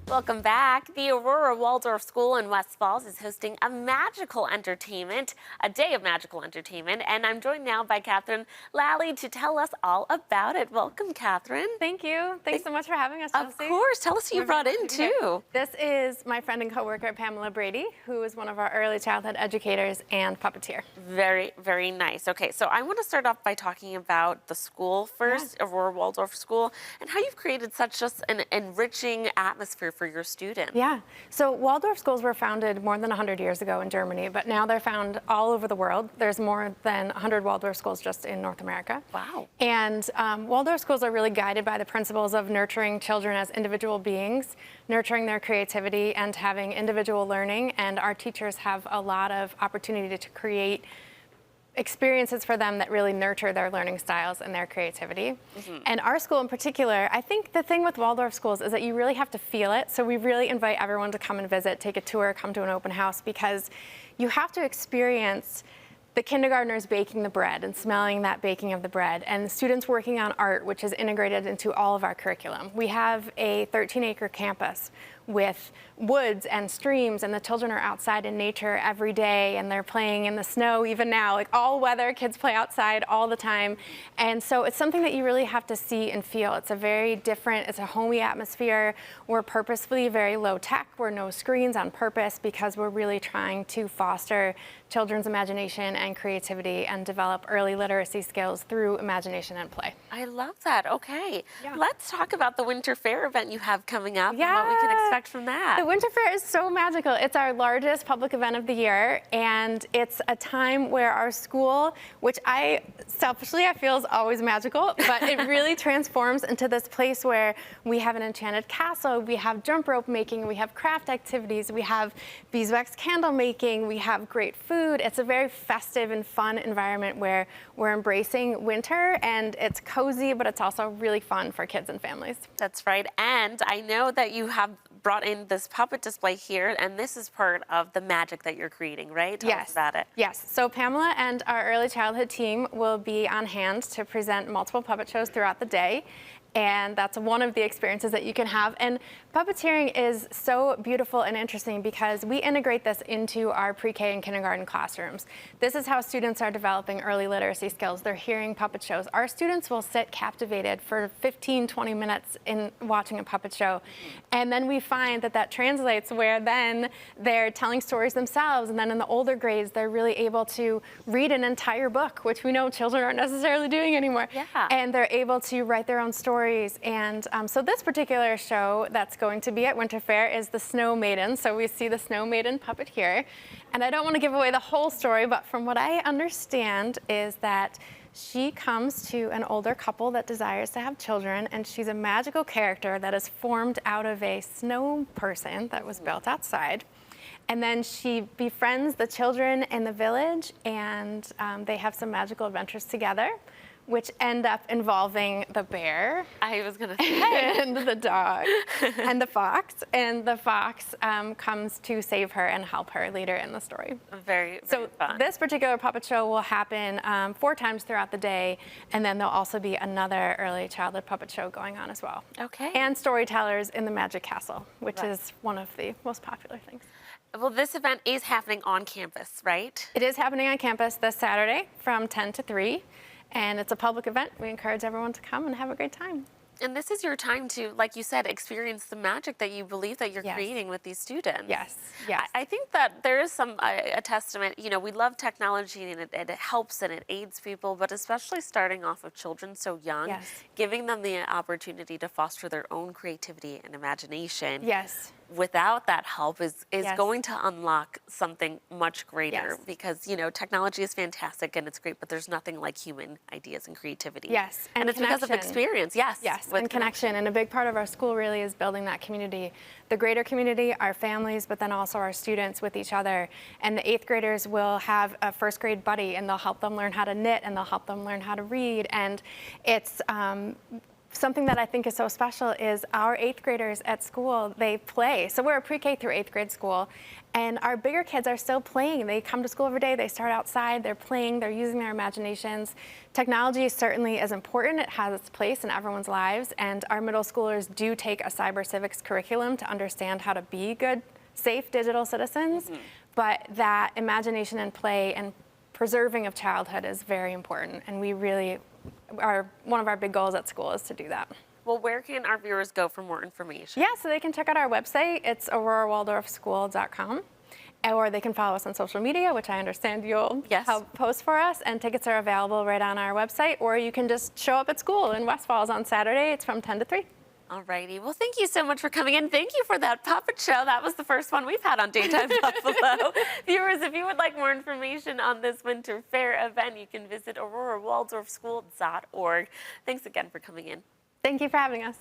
Welcome back. The Aurora Waldorf School in West Falls is hosting a day of magical entertainment, and I'm joined now by Catherine Lally to tell us all about it. Welcome, Catherine. Thank you. Thanks so much for having us, Chelsea. Of course. Tell us who you brought in, too. This is my friend and coworker, Pamela Brady, who is one of our early childhood educators and puppeteer. Very, very nice. Okay, so I want to start off by talking about the school first, Aurora Waldorf School, and how you've created such just an enriching atmosphere for your students. Yeah. So Waldorf schools were founded more than 100 years ago in Germany, but now they're found all over the world. There's more than 100 Waldorf schools just in North America. Wow. And Waldorf schools are really guided by the principles of nurturing children as individual beings, nurturing their creativity, and having individual learning. And our teachers have a lot of opportunity to create experiences for them that really nurture their learning styles and their creativity. And our school in particular, I think the thing with Waldorf schools is that you really have to feel it. So we really invite everyone to come and visit, take a tour, come to an open house, because you have to experience the kindergartners baking the bread and smelling that baking of the bread, and the students working on art, which is integrated into all of our curriculum. We have a 13-acre campus with woods and streams, and the children are outside in nature every day, and they're playing in the snow even now. Like all weather, kids play outside all the time. And so it's something that you really have to see and feel. It's a very different, it's a homey atmosphere. We're purposefully very low tech. We're no screens on purpose because we're really trying to foster children's imagination and creativity and develop early literacy skills through imagination and play. I love that. Okay. Yeah. Let's talk about the Winter Fair event you have coming up and what we can expect from that. The Winter Fair is so magical. It's our largest public event of the year, and it's a time where our school, which I feel is always magical, but it really transforms into this place where we have an enchanted castle, we have jump rope making, we have craft activities, we have beeswax candle making, we have great food. It's a very festive and fun environment where we're embracing winter, and it's cozy, but it's also really fun for kids and families. That's right. And I know that you have brought in this puppet display here, and this is part of the magic that you're creating, right? Tell us about it. Yes. So Pamela and our early childhood team will be on hand to present multiple puppet shows throughout the day. And that's one of the experiences that you can have. And puppeteering is so beautiful and interesting because we integrate this into our pre-K and kindergarten classrooms. This is how students are developing early literacy skills. They're hearing puppet shows. Our students will sit captivated for 15, 20 minutes in watching a puppet show. And then we find that that translates where then they're telling stories themselves. And then in the older grades, they're really able to read an entire book, which we know children aren't necessarily doing anymore. Yeah. And they're able to write their own stories. And so this particular show that's going to be at Winter Fair is the Snow Maiden. So we see the Snow Maiden puppet here. And I don't want to give away the whole story, but from what I understand is that she comes to an older couple that desires to have children, and she's a magical character that is formed out of a snow person that was built outside. And then she befriends the children in the village, and they have some magical adventures together, which end up involving the bear. I was going to say. And the dog and the fox. And the fox comes to save her and help her later in the story. Very fun. This particular puppet show will happen 4 times throughout the day, and then there'll also be another early childhood puppet show going on as well. Okay. And storytellers in the Magic Castle, which is one of the most popular things. Well, this event is happening on campus, right? It is happening on campus this Saturday from 10 to 3. And it's a public event. We encourage everyone to come and have a great time. And this is your time to, like you said, experience the magic that you believe that you're creating with these students. Yes, yes. I think that there is a testament, you know, we love technology and it helps and it aids people, but especially starting off with children so young, giving them the opportunity to foster their own creativity and imagination. Yes. Without that help is going to unlock something much greater because, you know, technology is fantastic and it's great, but there's nothing like human ideas and creativity. Yes. And it's because of experience. Yes. Yes. And connection. And a big part of our school really is building that community. The greater community, our families, but then also our students with each other. And the 8th graders will have a 1st grade buddy, and they'll help them learn how to knit, and they'll help them learn how to read. And it's something that I think is so special is our 8th graders at school, they play. So we're a pre-K through 8th grade school, and our bigger kids are still playing. They come to school every day, they start outside, they're playing, they're using their imaginations. Technology certainly is important. It has its place in everyone's lives, and our middle schoolers do take a cyber civics curriculum to understand how to be good, safe digital citizens, but that imagination and play and preserving of childhood is very important, and we really one of our big goals at school is to do that. Well, where can our viewers go for more information? Yeah, so they can check out our website. It's aurorawaldorfschool.com, or they can follow us on social media, which I understand you'll help post for us, and tickets are available right on our website, or you can just show up at school in West Falls on Saturday. It's from 10 to 3. Alrighty, well, thank you so much for coming in. Thank you for that puppet show. That was the first one we've had on Daytime Buffalo. Viewers, if you would like more information on this winter fair event, you can visit aurorawaldorfschool.org. Thanks again for coming in. Thank you for having us.